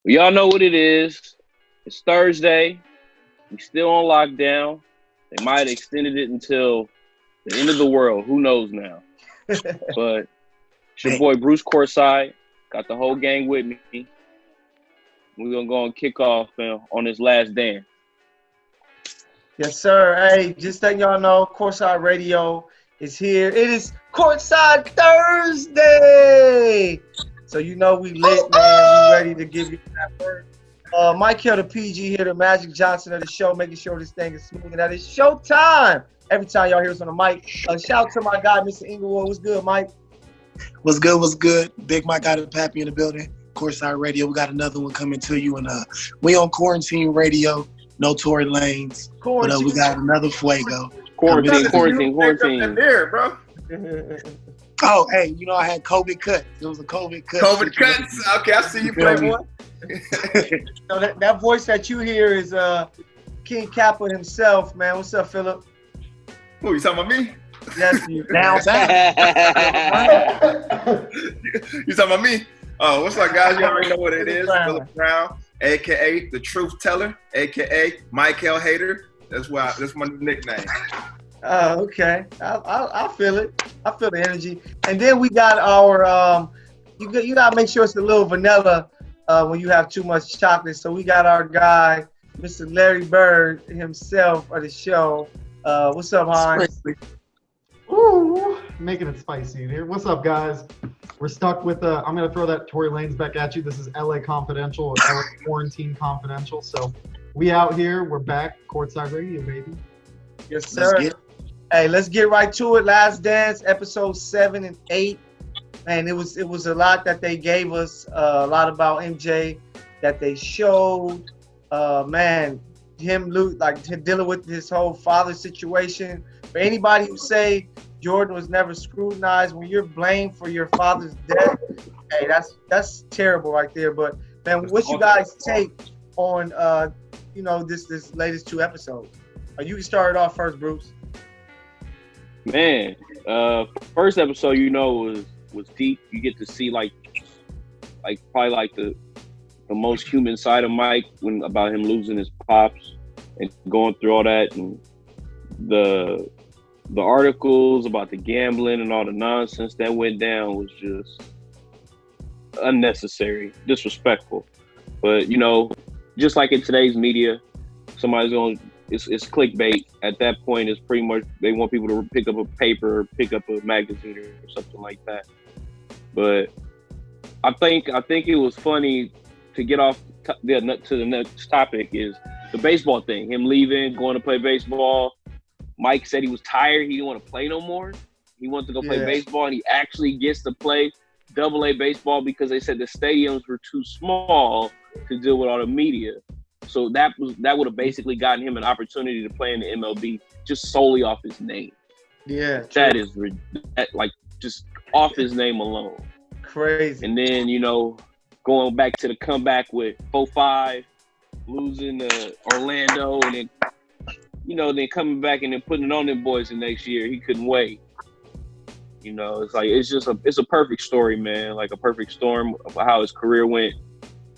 Y'all know what it is. It's Thursday. We still on lockdown. They might have extended it until the end of the world. Who knows now? But it's your boy Bruce Courtside. Got the whole gang with me. We're going to go and kick off on this last dance. Yes, sir. Hey, just letting y'all know, Courtside Radio is here. It is Courtside Thursday. So you know we lit, man. We ready to give you that word. Mike Hill, the PG here, the Magic Johnson of the show, making sure this thing is smooth. And that is showtime. Every time y'all hear us on the mic. Shout out to my guy, Mr. Inglewood. What's good, Mike? What's good? What's good? Big Mike got a Pappy in the building. Courtside Radio. We got another one coming to you. And we on Quarantine Radio. No Tory Lanes. But we got another Fuego. Quarantine. There, bro. Oh, hey, you know I had COVID cuts. It was a COVID cut. COVID cuts? Okay, I see you play one. So that voice that you hear is King Kappa himself, man. What's up, Philip? Who, you talking about me? Yes, you. You talking about me? Oh, what's up, guys? You already know what it is. Philip Brown, a.k.a. The Truth Teller, a.k.a. Michael Hater. That's my nickname. Oh, okay. I feel it. I feel the energy. And then we got our, you got to make sure it's a little vanilla when you have too much chocolate. So we got our guy, Mr. Larry Bird himself of the show. What's up, Hines? Ooh, making it spicy in here. What's up, guys? We're stuck with, I'm going to throw that Tory Lanez back at you. This is LA Confidential, or LA Quarantine Confidential. So we out here. We're back. Courtside Radio, baby. Yes, sir. Hey, let's get right to it. Last Dance, episode 7 and 8. Man, it was a lot that they gave us, a lot about MJ that they showed. Man, him dealing with his whole father situation. For anybody who say Jordan was never scrutinized, when you're blamed for your father's death, hey, that's terrible right there. But man, what you guys take on this latest 2 episodes? You can start it off first, Bruce. Man, first episode, was deep. You get to see probably the most human side of Mike about him losing his pops and going through all that, and the articles about the gambling and all the nonsense that went down was just unnecessary, disrespectful. But just like in today's media, it's clickbait. At that point, it's pretty much they want people to pick up a paper or pick up a magazine or something like that. But I think it was funny to get off to the next topic is the baseball thing. Him leaving, going to play baseball. Mike said he was tired. He didn't want to play no more. He wanted to go play baseball, and he actually gets to play Double-A baseball because they said the stadiums were too small to deal with all the media. So that would have basically gotten him an opportunity to play in the MLB just solely off his name. Yeah, that is just off his name alone. Crazy. And then going back to the comeback with 4-5, losing to Orlando, and then then coming back and then putting it on them boys the next year. He couldn't wait. It's a perfect story, man. Like a perfect storm of how his career went,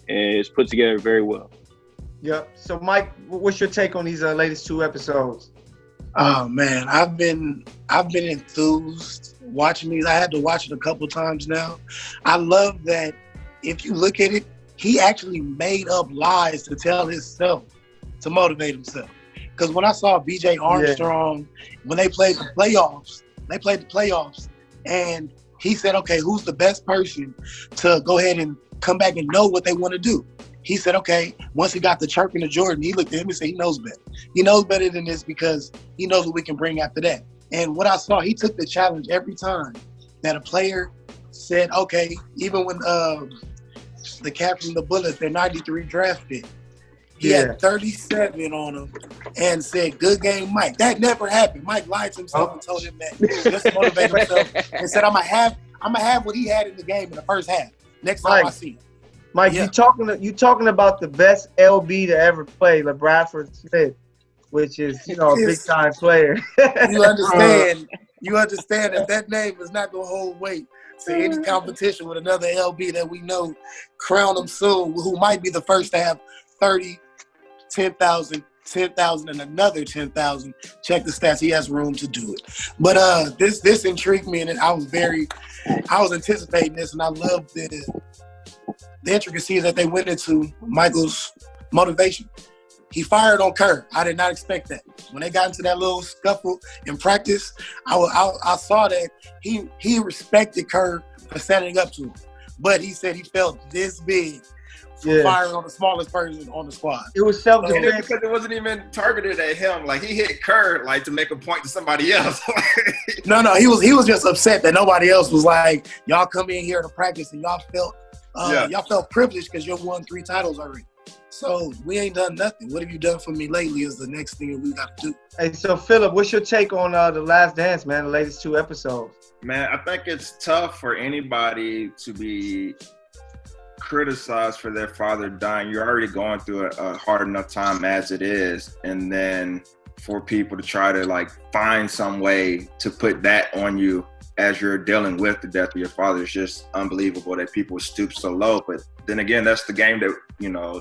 and it's put together very well. Yep. So, Mike, what's your take on these latest 2 episodes? Oh man, I've been enthused watching these. I had to watch it a couple times now. I love that if you look at it, he actually made up lies to tell himself to motivate himself. Because when I saw B.J. Armstrong, when they played the playoffs, and he said, okay, who's the best person to go ahead and come back and know what they want to do? He said, okay, once he got the chirping to Jordan, he looked at him and said, he knows better. He knows better than this because he knows what we can bring after that. And what I saw, he took the challenge every time that a player said, okay, even when the cat from the Bullets, their 93 draft pick, he had 37 on him and said, good game, Mike. That never happened. Mike lied to himself and told him that just to motivate himself and said, I'm gonna have what he had in the game in the first half. Next time I see him. Mike, you talking about the best LB to ever play, LeBradford Smith, which is a big time player. You understand that name is not gonna hold weight to any competition with another LB that we know, crown him soon, who might be the first to have 30, 10,000, 10,000, and another 10,000. Check the stats. He has room to do it. But this intrigued me, and I was anticipating this, and I love the intricacies that they went into Michael's motivation. He fired on Kerr. I did not expect that. When they got into that little scuffle in practice, I saw that he respected Kerr for setting up to him. But he said he felt this big for firing on the smallest person on the squad. It was self-defense. Because it wasn't even targeted at him. Like, he hit Kerr, like, to make a point to somebody else. No, he was just upset that nobody else was like, y'all come in here to practice and y'all felt privileged because you won 3 titles already. So we ain't done nothing. What have you done for me lately is the next thing that we got to do. Hey, so Philip, what's your take on The Last Dance, man, the latest 2 episodes? Man, I think it's tough for anybody to be criticized for their father dying. You're already going through a hard enough time as it is. And then for people to try to, like, find some way to put that on you as you're dealing with the death of your father, it's just unbelievable that people stoop so low. But then again, that's the game that,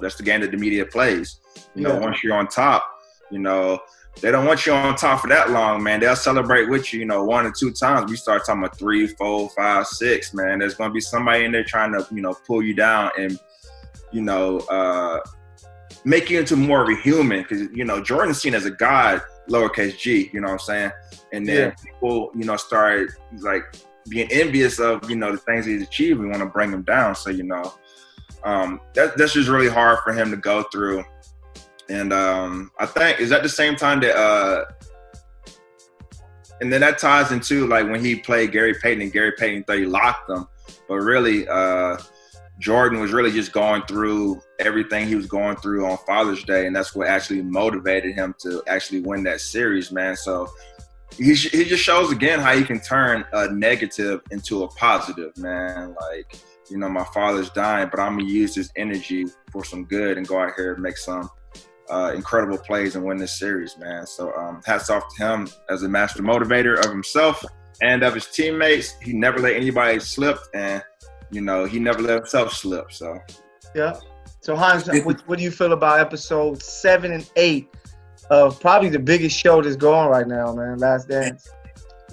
that's the game that the media plays. Once you're on top, they don't want you on top for that long, man. They'll celebrate with you, 1 or 2 times. We start talking about 3, 4, 5, 6, man. There's going to be somebody in there trying to, pull you down and, make you into more of a human. Because, Jordan's seen as a god, lowercase g, you know what I'm saying? And then people, start, like, being envious of, the things he's achieved. We want to bring him down. So, that's just really hard for him to go through. And I think, is at the same time that, and then that ties into, like, when he played Gary Payton and Gary Payton thought he locked him. But really, Jordan was really just going through everything he was going through on Father's Day. And that's what actually motivated him to actually win that series, man. So he just shows, again, how you can turn a negative into a positive, man. Like, my father's dying, but I'm going to use this energy for some good and go out here and make some incredible plays and win this series, man. So hats off to him as a master motivator of himself and of his teammates. He never let anybody slip, and, he never let himself slip. So, yeah. So, Hans, what do you feel about episodes 7 and 8 of probably the biggest show that's going right now, man, Last Dance?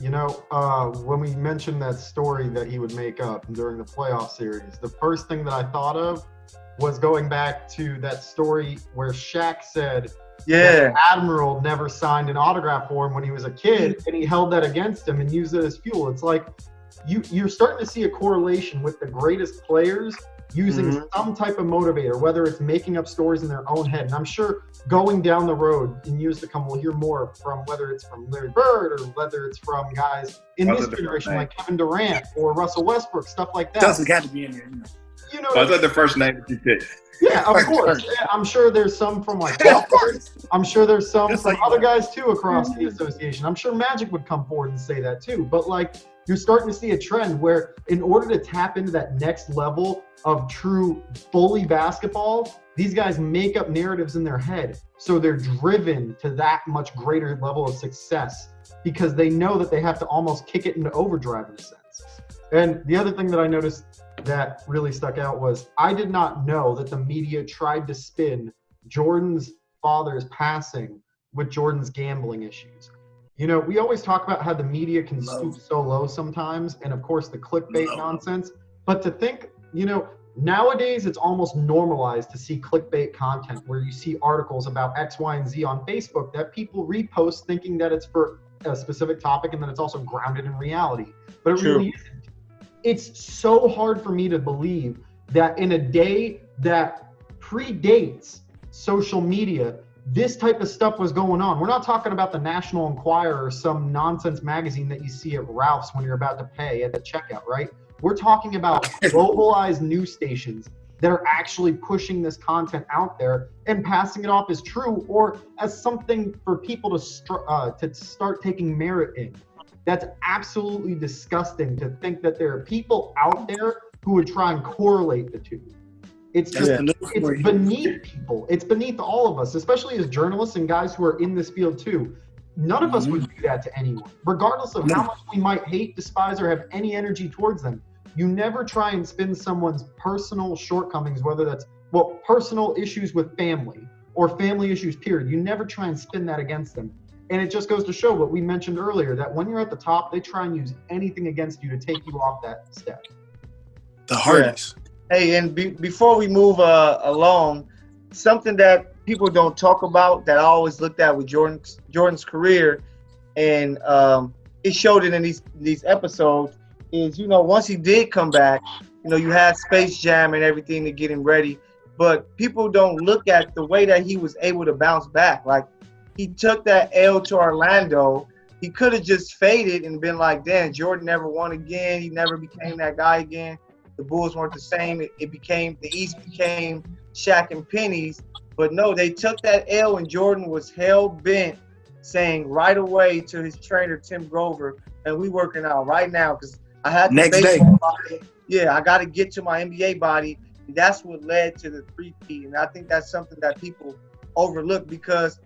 When we mentioned that story that he would make up during the playoff series, the first thing that I thought of was going back to that story where Shaq said that Admiral never signed an autograph for him when he was a kid, and he held that against him and used it as fuel. It's like you're starting to see a correlation with the greatest players using some type of motivator, whether it's making up stories in their own head. And I'm sure going down the road in years to come, we'll hear more from whether it's from Larry Bird or whether it's from guys in this generation like Kevin Durant or Russell Westbrook, stuff like that. Doesn't have to be in there. That's like the first name that you picked. Yeah, of course. Yeah, I'm sure there's some from I'm sure there's some from other guys too across the association. I'm sure Magic would come forward and say that too. But, like, you're starting to see a trend where in order to tap into that next level of true fully basketball, these guys make up narratives in their head. So they're driven to that much greater level of success because they know that they have to almost kick it into overdrive in a sense. And the other thing that I noticed that really stuck out was I did not know that the media tried to spin Jordan's father's passing with Jordan's gambling issues. We always talk about how the media can stoop so low sometimes, and of course the clickbait nonsense. But to think, nowadays it's almost normalized to see clickbait content where you see articles about X, Y, and Z on Facebook that people repost thinking that it's for a specific topic and that it's also grounded in reality. But it really isn't. It's so hard for me to believe that in a day that predates social media, this type of stuff was going on. We're not talking about the National Enquirer or some nonsense magazine that you see at Ralph's when you're about to pay at the checkout, right? We're talking about globalized news stations that are actually pushing this content out there and passing it off as true or as something for people to start taking merit in. That's absolutely disgusting to think that there are people out there who would try and correlate the two. It's just, it's beneath people. It's beneath all of us, especially as journalists and guys who are in this field too. None of us would do that to anyone, regardless of how much we might hate, despise, or have any energy towards them. you never try and spin someone's personal shortcomings, whether that's, personal issues with family or family issues, period. You never try and spin that against them. And it just goes to show what we mentioned earlier, that when you're at the top, they try and use anything against you to take you off that step. The hardest. Yeah. Hey, and before we move along, something that people don't talk about that I always looked at with Jordan's career, and it showed it in these episodes, is, once he did come back, you had Space Jam and everything to get him ready, but people don't look at the way that he was able to bounce back. Like, he took that L to Orlando. He could have just faded and been like, damn, Jordan never won again. He never became that guy again. The Bulls weren't the same. The East became Shaq and Penny's. But no, they took that L, and Jordan was hell-bent saying right away to his trainer, Tim Grover, and we working out right now because I had next day. Body. Yeah, I got to get to my NBA body. And that's what led to the 3P. And I think that's something that people overlook, because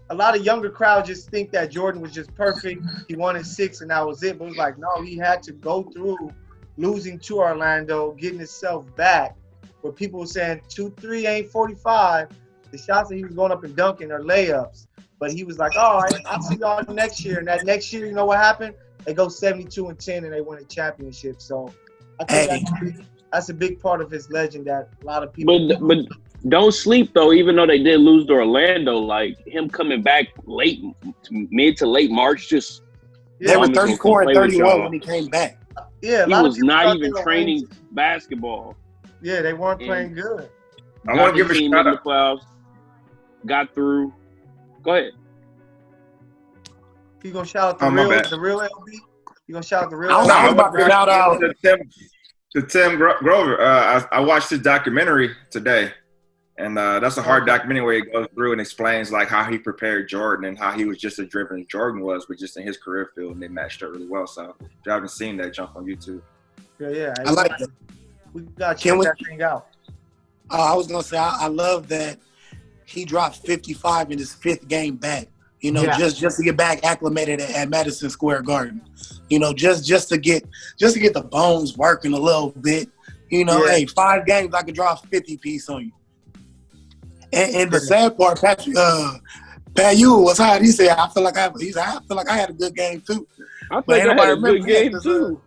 a lot of younger crowds just think that Jordan was just perfect. He won his 6 and that was it. But it was like, no, he had to go through losing to Orlando, getting himself back. Where people were saying 2-3 ain't 45. The shots that he was going up and dunking are layups. But he was like, all right, I'll see y'all next year. And that next year, you know what happened? They go 72-10 and they win a championship. So I think that's a big part of his legend that a lot of people. But don't sleep though. Even though they did lose to Orlando, like him coming back mid to late March, they were 34 and 31 when he came back. Yeah, he was not even training basketball. Yeah, they weren't playing good. I want to give a shout out. Playoffs, got through. Go ahead. You gonna shout out the real LB? You gonna shout out the real? I was about to shout out to Tim Grover. I watched his documentary today, and that's a hard documentary where he goes through and explains like how he prepared Jordan and how he was just as driven as Jordan was, but just in his career field, and they matched up really well. So if you haven't seen that, jump on YouTube. Yeah, I like that. We got to check that thing out. I was gonna say I love that he dropped 55 in his 5th game back. Just to get back acclimated at Madison Square Garden. Just to get the bones working a little bit. Hey, 5 games I could drop 50 piece on you. And the sad part, Patrick, Pat Ewell was hot. He said, I feel like I had a good game too. I think I had a good game too.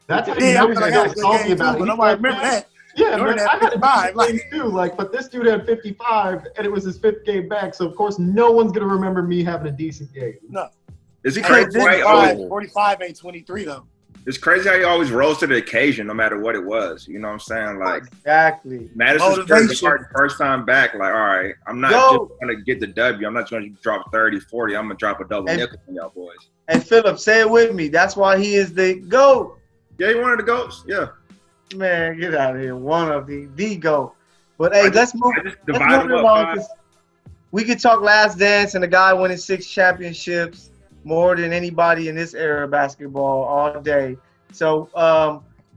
That's I feel like I had a good game too, but nobody remember that. Yeah, Jordan man, had 55. But this dude had 55, and it was his 5th game back. So of course, no one's gonna remember me having a decent game. No, is it crazy? 45 ain't 23 though. It's crazy how he always rose to the occasion, no matter what it was. You know what I'm saying? Like exactly. Madison Square first time back. Like, all right, I'm not just gonna get the W. I'm not gonna drop 30, 40. I'm gonna drop a double nickel on y'all boys. And Philip, say it with me. That's why he is the GOAT. Yeah, he one of the GOATs. Yeah. Man, get out of here. One of the GOAT. But hey, let's move along. We could talk Last Dance and the guy winning 6 championships more than anybody in this era of basketball all day. So,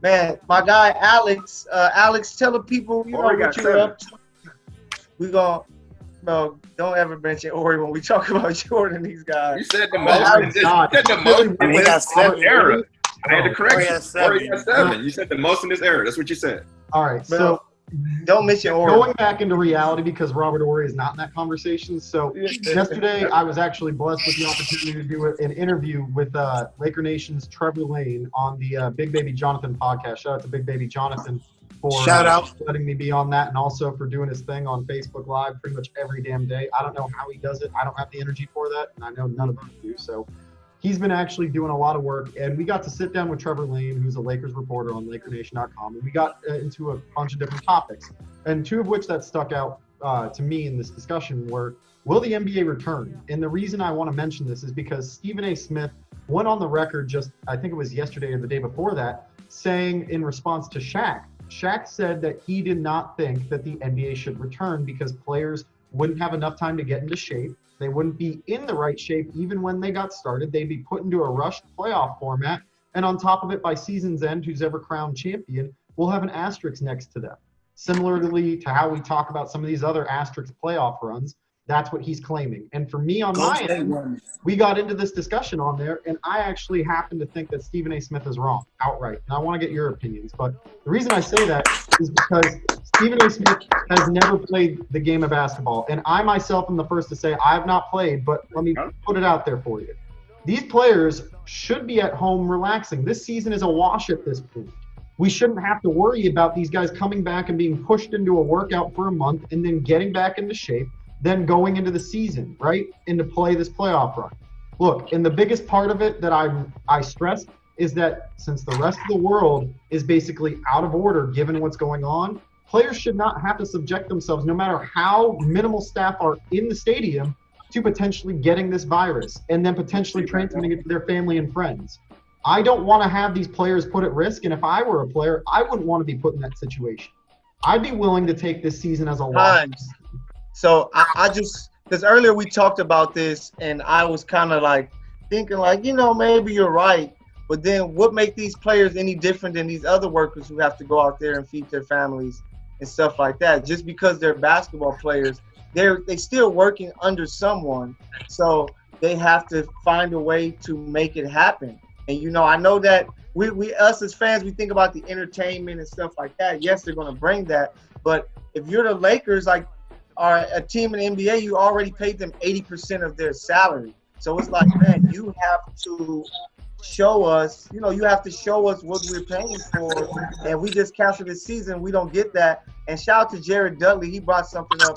man, my guy Alex, tell the people what you're up to. We gonna, bro, don't ever mention Ori when we talk about Jordan and these guys. You said the most in this era. I had to correct you. Ori got 7. You said the most in this era. That's what you said. All right, so don't mention Ori. Going back into reality, because Robert Ori is not in that conversation. So yesterday, I was actually blessed with the opportunity to do an interview with Laker Nation's Trevor Lane on the Big Baby Jonathan podcast. Shout out to Big Baby Jonathan for letting me be on that, and also for doing his thing on Facebook Live pretty much every damn day. I don't know how he does it. I don't have the energy for that, and I know none of us do. So he's been actually doing a lot of work, and we got to sit down with Trevor Lane, who's a Lakers reporter on LakerNation.com, and we got into a bunch of different topics, and 2 of which that stuck out to me in this discussion were, will the NBA return? And the reason I want to mention this is because Stephen A. Smith went on the record just, I think it was yesterday or the day before that, saying in response to Shaq said that he did not think that the NBA should return because players wouldn't have enough time to get into shape. They wouldn't be in the right shape even when they got started. They'd be put into a rushed playoff format. And on top of it, by season's end, who's ever crowned champion will have an asterisk next to them. Similarly to how we talk about some of these other asterisk playoff runs, That's what he's claiming. And for me on my end, we got into this discussion on there, and I actually happen to think that Stephen A. Smith is wrong outright. And I want to get your opinions. But the reason I say that is because Stephen A. Smith has never played the game of basketball. And I myself am the first to say I have not played, but let me put it out there for you. These players should be at home relaxing. This season is a wash at this point. We shouldn't have to worry about these guys coming back and being pushed into a workout for a month and then getting back into shape, then going into the season, right, and to play this playoff run. Look, and the biggest part of it that I stress is that since the rest of the world is basically out of order given what's going on, players should not have to subject themselves, no matter how minimal staff are in the stadium, to potentially getting this virus and then potentially transmitting it to their family and friends. I don't want to have these players put at risk, and if I were a player, I wouldn't want to be put in that situation. I'd be willing to take this season as a loss. So I just, because earlier we talked about this, and I was kind of like thinking like, maybe you're right, but then what make these players any different than these other workers who have to go out there and feed their families and stuff like that? Just because they're basketball players, they still working under someone, so they have to find a way to make it happen. And I know that we us as fans, we think about the entertainment and stuff like that. Yes, they're going to bring that, but if you're the Lakers, like, are a team in the NBA, you already paid them 80% of their salary. So it's like, man, you have to show us, you have to show us what we're paying for. And we just canceled this season. We don't get that. And shout out to Jared Dudley. He brought something up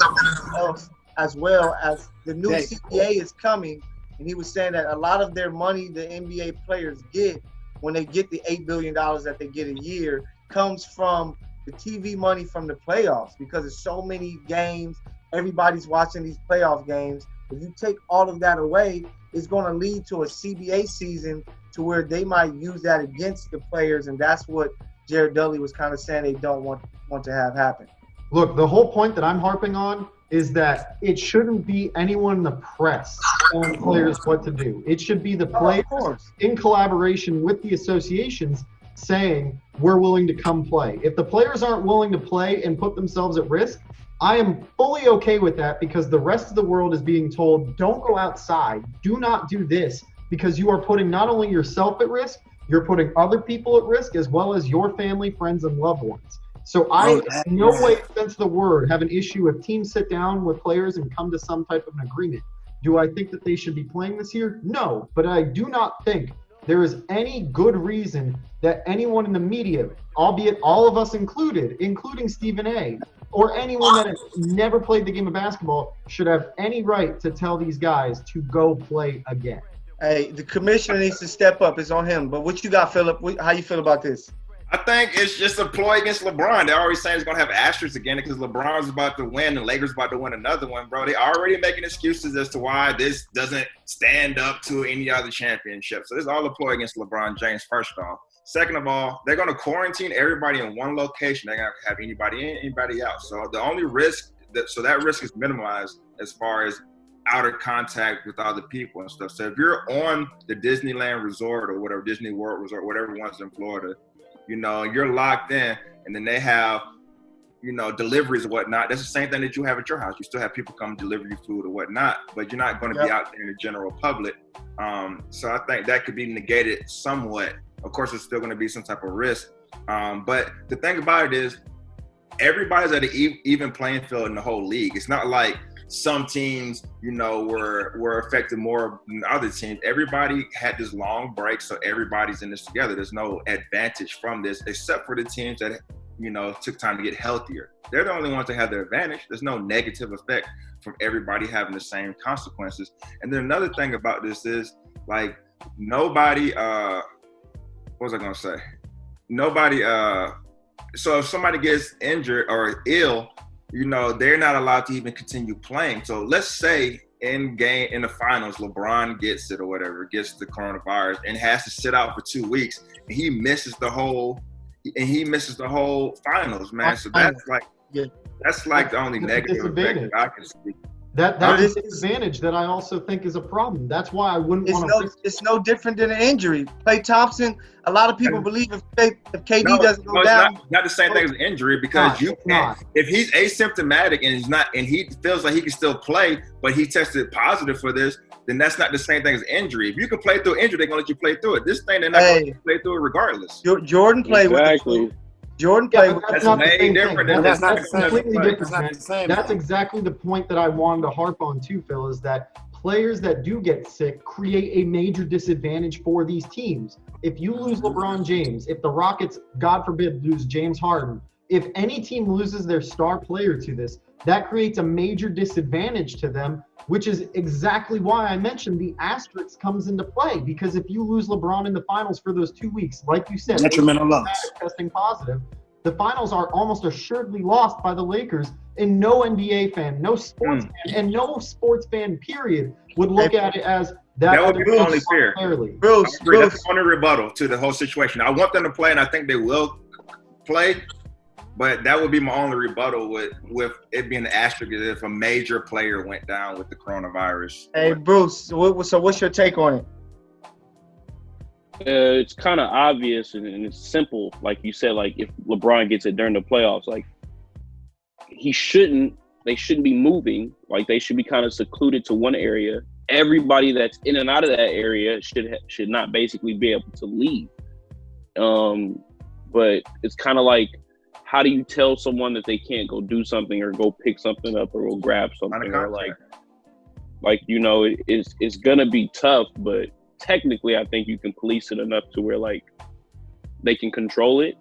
else as well, as the new CBA is coming. And he was saying that a lot of their money the NBA players get when they get the $8 billion that they get a year comes from the TV money from the playoffs, because there's so many games. Everybody's watching these playoff games. If you take all of that away, it's going to lead to a CBA season to where they might use that against the players, and that's what Jared Dudley was kind of saying they don't want to have happen. Look, the whole point that I'm harping on is that it shouldn't be anyone in the press telling players what to do. It should be the players in collaboration with the associations saying, we're willing to come play. If the players aren't willing to play and put themselves at risk, I am fully okay with that, because the rest of the world is being told, don't go outside, do not do this, because you are putting not only yourself at risk, you're putting other people at risk, as well as your family, friends, and loved ones. So I, in no way, sense the word, have an issue if teams sit down with players and come to some type of an agreement. Do I think that they should be playing this year? No, but I do not think there is any good reason that anyone in the media, albeit all of us included, including Stephen A., or anyone that has never played the game of basketball, should have any right to tell these guys to go play again. Hey, the commissioner needs to step up. It's on him. But what you got, Philip? How you feel about this? I think it's just a ploy against LeBron. They're always saying it's going to have asterisks again because LeBron's about to win and Lakers about to win another one, bro. They already making excuses as to why this doesn't stand up to any other championship. So this is all a ploy against LeBron James, first off. Second of all, they're going to quarantine everybody in one location. They're going to have anybody in, anybody out. So the only risk, that risk is minimized as far as outer contact with other people and stuff. So if you're on the Disneyland Resort or whatever, Disney World Resort, whatever one's in Florida, you're locked in, and then they have, deliveries or whatnot. That's the same thing that you have at your house. You still have people come deliver you food or whatnot, but you're not going to be out there in the general public. So I think that could be negated somewhat. Of course, there's still going to be some type of risk. But the thing about it is, everybody's at an even playing field in the whole league. It's not like some teams, were affected more than other teams. Everybody had this long break, so everybody's in this together. There's no advantage from this, except for the teams that, took time to get healthier. They're the only ones that have their advantage. There's no negative effect from everybody having the same consequences. And then another thing about this is, like, nobody, what was I going to say? Nobody, so if somebody gets injured or ill, they're not allowed to even continue playing. So let's say in the finals, LeBron gets it or whatever, gets the coronavirus and has to sit out for 2 weeks, and he misses the whole finals, man. So that's like the only negative effect I can see. That's a disadvantage that I also think is a problem. That's why I wouldn't want to. It's no different than an injury. Klay Thompson. A lot of people believe if KD doesn't go down, it's not the same thing as an injury because if he's asymptomatic and he feels like he can still play, but he tested positive for this, then that's not the same thing as injury. If you can play through an injury, they're gonna let you play through it. This thing, they're not going to play through it regardless. Jordan played with the flu. Jordan played with that's the way different. That's completely different. That's exactly the point that I wanted to harp on too, Phil, is that players that do get sick create a major disadvantage for these teams. If you lose LeBron James, if the Rockets, God forbid, lose James Harden, if any team loses their star player to this, that creates a major disadvantage to them, which is exactly why I mentioned the asterisk comes into play. Because if you lose LeBron in the finals for those 2 weeks, like you said, detrimental loss, testing positive, the finals are almost assuredly lost by the Lakers. And no NBA fan, no sports fan, and no sports fan, period, would look at it as that would be only fair. Bruce, that's the only rebuttal to the whole situation. I want them to play, and I think they will play. But that would be my only rebuttal with it being an asterisk if a major player went down with the coronavirus. Hey, Bruce, so what's your take on it? It's kind of obvious and it's simple. Like you said, like if LeBron gets it during the playoffs, like they shouldn't be moving. Like they should be kind of secluded to one area. Everybody that's in and out of that area should not basically be able to leave. But it's kind of like, how do you tell someone that they can't go do something or go pick something up or go grab something or like you know, it's gonna be tough, but technically I think you can police it enough to where like they can control it.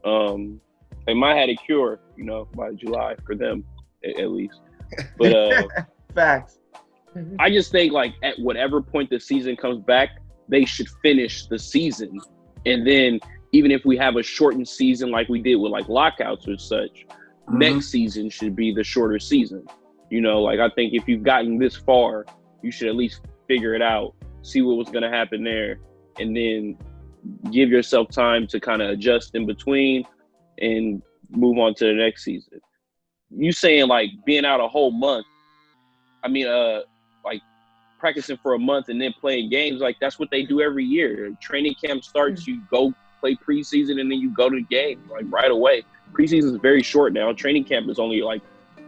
They might have a cure, you know, by July for them at least. But facts. I just think like at whatever point the season comes back, they should finish the season, and then even if we have a shortened season like we did with like lockouts or such, next season should be the shorter season. You know, like I think if you've gotten this far, you should at least figure it out, see what was going to happen there, and then give yourself time to kind of adjust in between and move on to the next season. You saying like being out a whole month, I mean, like practicing for a month and then playing games, like that's what they do every year. Training camp starts, you go play preseason and then you go to the game like right away. Preseason is very short now. Training camp is only like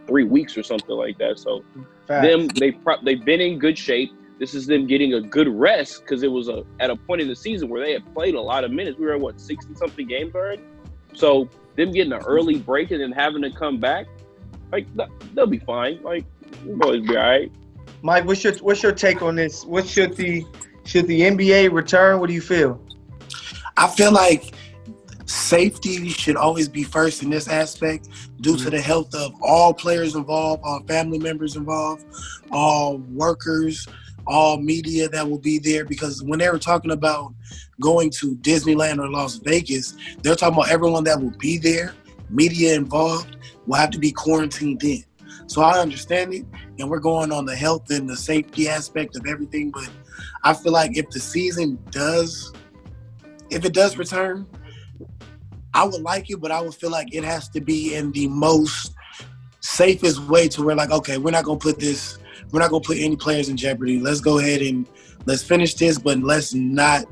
3 weeks or something like that. So they've been in good shape. This is them getting a good rest because it was at a point in the season where they had played a lot of minutes. We were at 60-something games already. So them getting an early break and then having to come back, like they'll be fine. Like we'll always be all right. Mike, what's your take on this? What should the NBA return? What do you feel? I feel like safety should always be first in this aspect due to the health of all players involved, all family members involved, all workers, all media that will be there. Because when they were talking about going to Disneyland or Las Vegas, they're talking about everyone that will be there, media involved, will have to be quarantined in. So I understand it, and we're going on the health and the safety aspect of everything. But I feel like if the season does return, I would like it, but I would feel like it has to be in the most safest way to where like, okay, we're not going to put any players in jeopardy. Let's go ahead and let's finish this, but let's not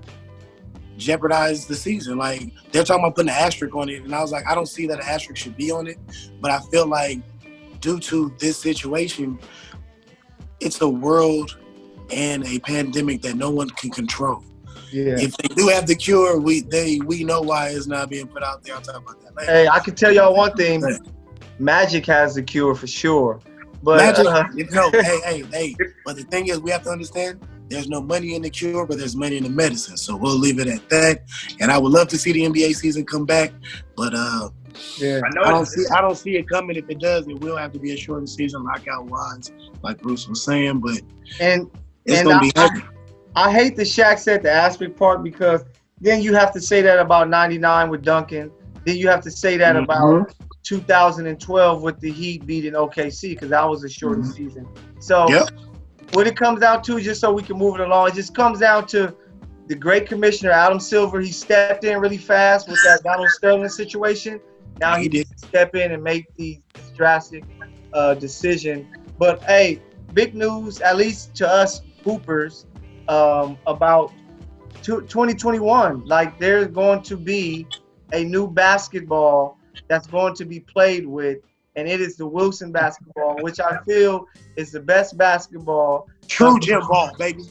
jeopardize the season. Like they're talking about putting an asterisk on it, and I was like, I don't see that an asterisk should be on it, but I feel like due to this situation, it's a world and a pandemic that no one can control. Yeah. If they do have the cure, we know why it's not being put out there. I'll talk about that later. Hey, I can tell y'all one thing. Magic has the cure for sure. But Magic, hey. But the thing is, we have to understand there's no money in the cure, but there's money in the medicine. So we'll leave it at that. And I would love to see the NBA season come back, but yeah, I don't see it coming. If it does, it will have to be a shortened season, lockout wise, like Bruce was saying. But it's gonna be heavy. I hate the Shaq said the asterisk part because then you have to say that about 99 with Duncan. Then you have to say that about 2012 with the Heat beating OKC because that was a shortened season. So what it comes down to, just so we can move it along, it just comes down to the great commissioner, Adam Silver. He stepped in really fast with that Donald Sterling situation. Now he did step in and make the drastic decision. But, hey, big news, at least to us hoopers, about 2021. Like there's going to be a new basketball that's going to be played with, and it is the Wilson basketball, which I feel is the best basketball. True gym ball, baby.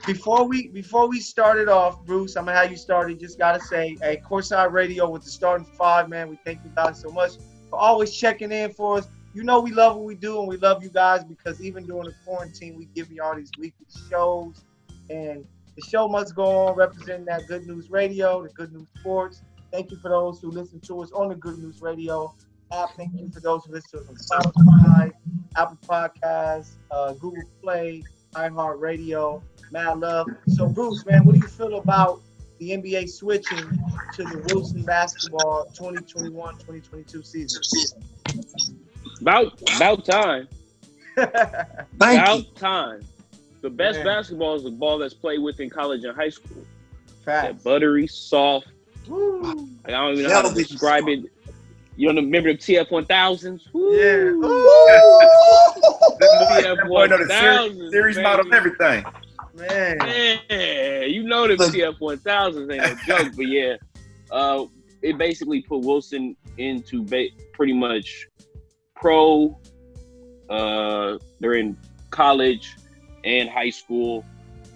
Before we started off, Bruce, I'm gonna have you started. Just gotta say, hey, Courtside Radio with the starting five, man. We thank you guys so much for always checking in for us. You know we love what we do, and we love you guys because even during the quarantine, we give you all these weekly shows, and the show must go on representing that Good News Radio, the Good News Sports. Thank you for those who listen to us on the Good News Radio app. Thank you for those who listen to us on Spotify, Apple Podcasts, Google Play, iHeartRadio. Mad love. So, Bruce, man, what do you feel about the NBA switching to the Wilson basketball 2021-2022 season? About time. Thank you. Time. The best basketball is the ball that's played with in college and high school. Facts. That buttery, soft. Woo. Like, I don't even know how to describe it. You don't remember the TF1000s? Yeah. TF1000s. Series model and everything. Man. Yeah, you know the TF1000s ain't no joke, but yeah. It basically put Wilson into pretty much pro. They're in college and high school.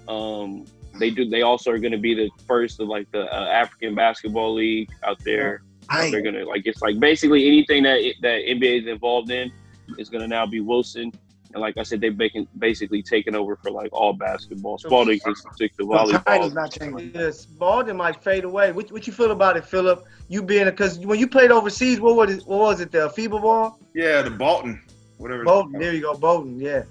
They also are going to be the first of like the African basketball league out there. They're gonna it's like basically anything that NBA is involved in is gonna now be Wilson. And like I said, they've basically taken over for like all basketball. Spalding just took the volleyball. Not changing. Yes, Spalding might fade away. What you feel about it, Philip? You being because when you played overseas, what was it? The FIBA ball? Yeah, the Bolton, whatever. Bolton. There you go, Bolton. Yeah.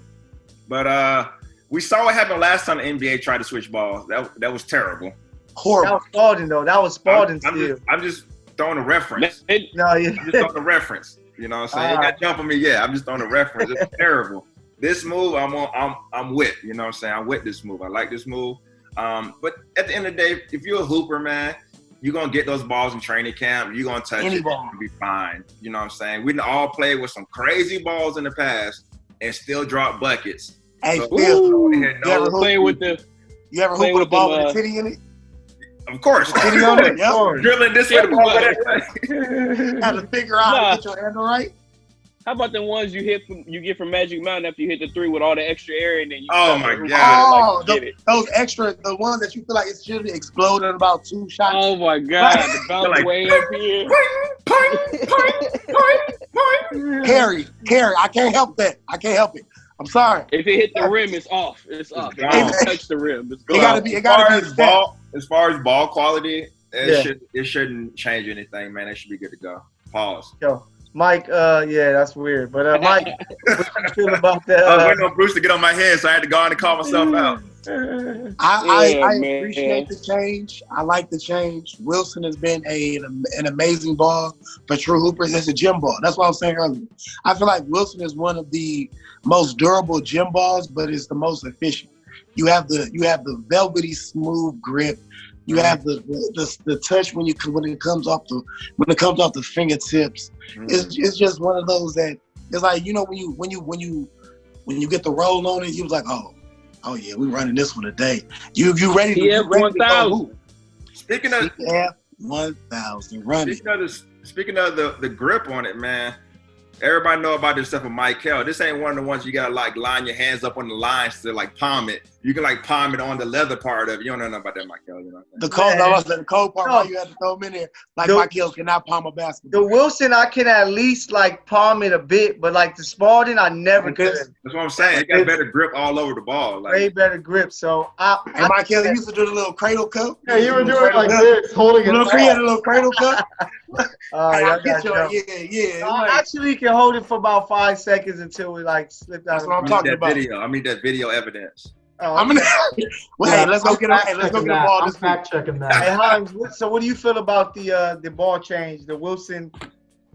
But we saw what happened last time the NBA tried to switch balls. That was terrible. Horrible. That was Spalding though. That was Spalding still. I'm just throwing a reference. No, yeah. I'm just throwing a reference. You know what I'm saying? You got to jump on me. Yeah, I'm just throwing a reference. It's terrible. This move, I'm with. You know what I'm saying? I'm with this move. I like this move. But at the end of the day, if you're a hooper, man, you're going to get those balls in training camp. You're going to touch it and be fine. You know what I'm saying? We all played with some crazy balls in the past and still drop buckets. Hey, so, Phil, you ever hoop with a ball with a titty in it? Of course. Titty on it, yep. Drilling this way. Had to figure out how to get your handle right. How about the ones you get from Magic Mountain after you hit the three with all the extra air and then you those extra, the ones that you feel like it should explode in about 2 shots. Oh my God, the bounce way up here. Harry, I can't help that. I can't help it. I'm sorry. If it hit the rim, it's off. It's off. If it don't touch the rim, it's gone. It gotta be ball. As far as ball quality, it shouldn't change anything, man. It should be good to go. Pause. Yo, Mike, that's weird. But Mike, what you feel about that? I was waiting on Bruce to get on my head, so I had to go on and call myself out. I appreciate the change. I like the change. Wilson has been an amazing ball for true hoopers. It's a gym ball. That's what I was saying earlier. I feel like Wilson is one of the most durable gym balls, but it's the most efficient. You have the velvety smooth grip. You have the touch when it comes off the fingertips. It's just one of those that it's like, you know, when you get the roll on it, you was like, oh yeah, we running this one today. You ready to TF1000. Speaking of TF1000 running. Speaking of the grip on it, man. Everybody know about this stuff with Michael. This ain't one of the ones you gotta like line your hands up on the lines to like palm it. You can like palm it on the leather part of it. You don't know nothing about that, Michael. You know the cold part where you had to throw them in there. Like Michael cannot palm a basketball. The Wilson, I can at least like palm it a bit, but like the Spalding, I never could. That's what I'm saying. It got better grip all over the ball. Way better grip. So Michael used to do the little cradle cup. Yeah, you were doing it like this, holding it. He had a little cradle cup. I actually can hold it for about 5 seconds until we like slip out. That's what I'm talking about. I need that video evidence. Let's go get the ball. I'm fact checking that. Hey, Hines, so what do you feel about the ball change, the Wilson?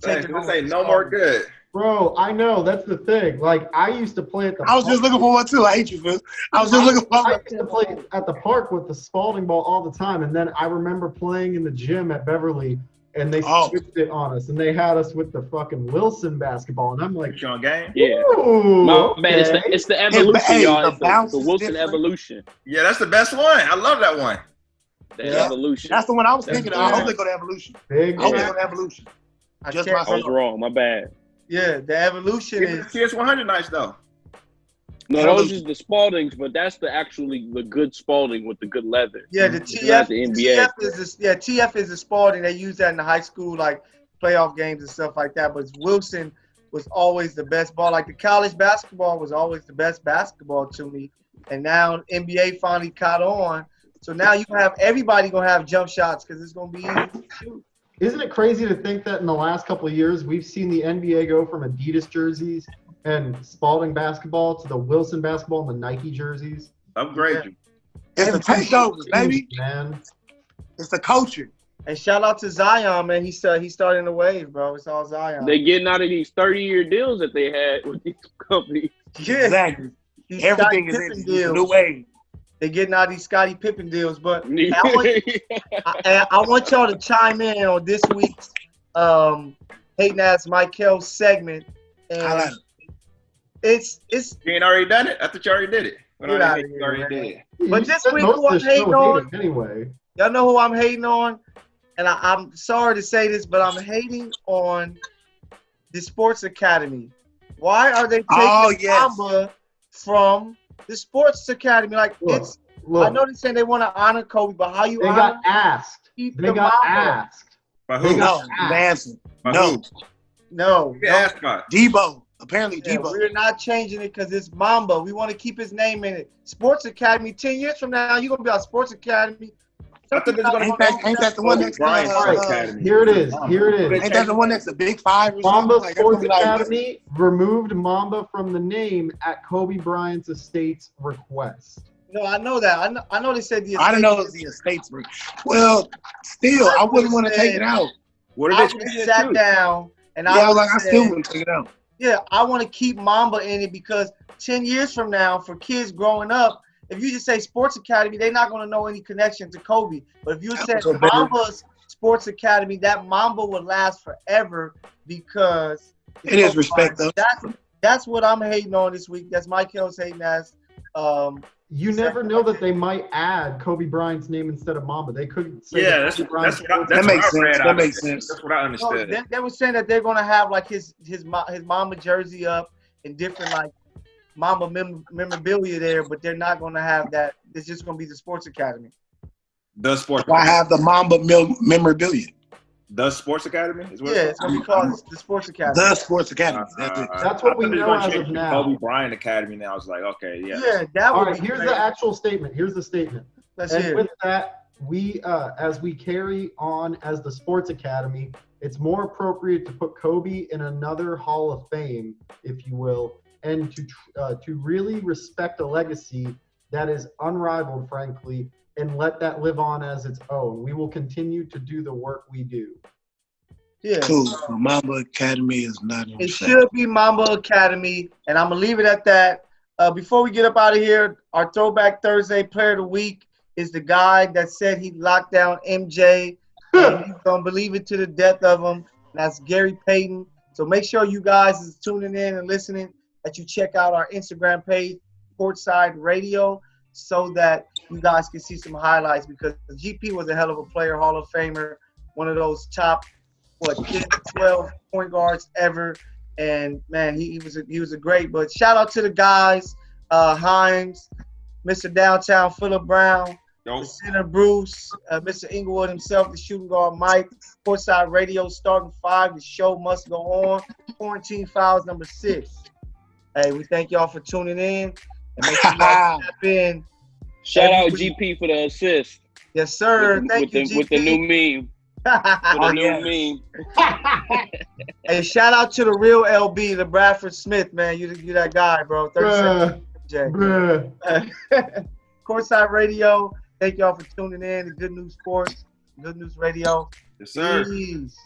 This ain't no more good. Bro, I know, that's the thing. Like, I used to play at the I was just looking for one too. I hate you, Phil. I used to play at the park with the Spalding ball all the time, and then I remember playing in the gym at Beverly, and they switched it on us, and they had us with the fucking Wilson basketball, and I'm like, Sean Game? Yeah. Man, it's the evolution, y'all. It's the Wilson evolution. Yeah, that's the best one. I love that one. The evolution. That's the one I was thinking of. I hope they go to evolution. I hope they go to evolution. I was wrong. My bad. Yeah, the evolution is. TS100 nice though. No, those is the Spaldings, but that's the good Spalding with the good leather. Yeah, the TF. The NBA. TF is the Spalding. They use that in the high school like playoff games and stuff like that. But Wilson was always the best ball. Like the college basketball was always the best basketball to me. And now NBA finally caught on. So now you have everybody gonna have jump shots because it's gonna be easy to shoot. Isn't it crazy to think that in the last couple of years we've seen the NBA go from Adidas jerseys and Spalding basketball to the Wilson basketball and the Nike jerseys? Upgrade. It's the takeover, baby. Man. It's the culture. And shout out to Zion, man. He's starting the wave, bro. It's all Zion. They getting out of these 30-year deals that they had with these companies. Yeah. Exactly. Everything is in the new wave. They're getting out of these Scottie Pippen deals, but I want y'all to chime in on this week's Hating Ass Michael segment. And it's you ain't already done it? I thought you already did it. Get out of here, already did it. But this week, who I'm hating on, anyway. Y'all know who I'm hating on? And I'm sorry to say this, but I'm hating on the Sports Academy. Why are they taking Mamba from the Sports Academy? Like, look, I know they're saying they want to honor Kobe, but how you honor got asked. They got asked. By who? No. Asked by Debo. Apparently, Debo. We're not changing it because it's Mamba. We want to keep his name in it. Sports Academy. 10 years from now, you're gonna be on Sports Academy. Ain't that the one next to Here it is. Ain't that the one that's the Big Five? Or Mamba Sports Academy removed Mamba from the name at Kobe Bryant's estate's request. No, I know that. I know they said the. I didn't know it was the estate's. Well, still, I wouldn't want to take it out. What did they sat down and I still wouldn't take it out. Yeah, I want to keep Mamba in it because 10 years from now, for kids growing up, if you just say Sports Academy, they're not going to know any connection to Kobe. But if you said Mamba's Sports Academy, that Mamba would last forever because it is respect, though. That's what I'm hating on this week. That's Michael's hating ass. You never know that they might add Kobe Bryant's name instead of Mamba. They could say that makes sense. That's what I understood. No, they were saying that they're going to have like his Mamba jersey up and different like Mamba memorabilia there, but they're not going to have that. It's just going to be the Sports Academy. The Sports. Why have the Mamba memorabilia? The Sports Academy is what it's going to be called the Sports Academy. The Sports Academy. That's what we know as of now. Kobe Bryant Academy now. I was like, okay, yeah. Yeah, that would be here's the actual statement. Here's the statement. Let's hear it. With that, we as we carry on as the Sports Academy, it's more appropriate to put Kobe in another Hall of Fame, if you will, and to really respect a legacy that is unrivaled, frankly, and let that live on as its own. We will continue to do the work we do. Yeah. Cool. Mamba Academy is not in It should be Mamba Academy, and I'm going to leave it at that. Before we get up out of here, our Throwback Thursday Player of the Week is the guy that said he locked down MJ, and he's going to believe it to the death of him. That's Gary Payton. So make sure you guys is tuning in and listening, that you check out our Instagram page, Courtside Radio, so that you guys can see some highlights, because GP was a hell of a player, Hall of Famer, one of those top, 10, 12 point guards ever. And, man, he was a great. But shout out to the guys, Himes, Mr. Downtown, Phillip Brown, the center, Bruce, Mr. Inglewood himself, the shooting guard, Mike, Courtside Radio, starting 5. The show must go on. Quarantine Files number 6. Hey, we thank y'all for tuning in. And make sure you guys tap in. Shout out GP for the assist. Yes, sir. Thank you, GP. With the new meme. Meme. Hey, shout out to the real LB, the Bradford Smith, man. You that guy, bro. 37. Courtside Radio. Thank y'all for tuning in to Good News Sports, Good News Radio. Yes, sir. Peace.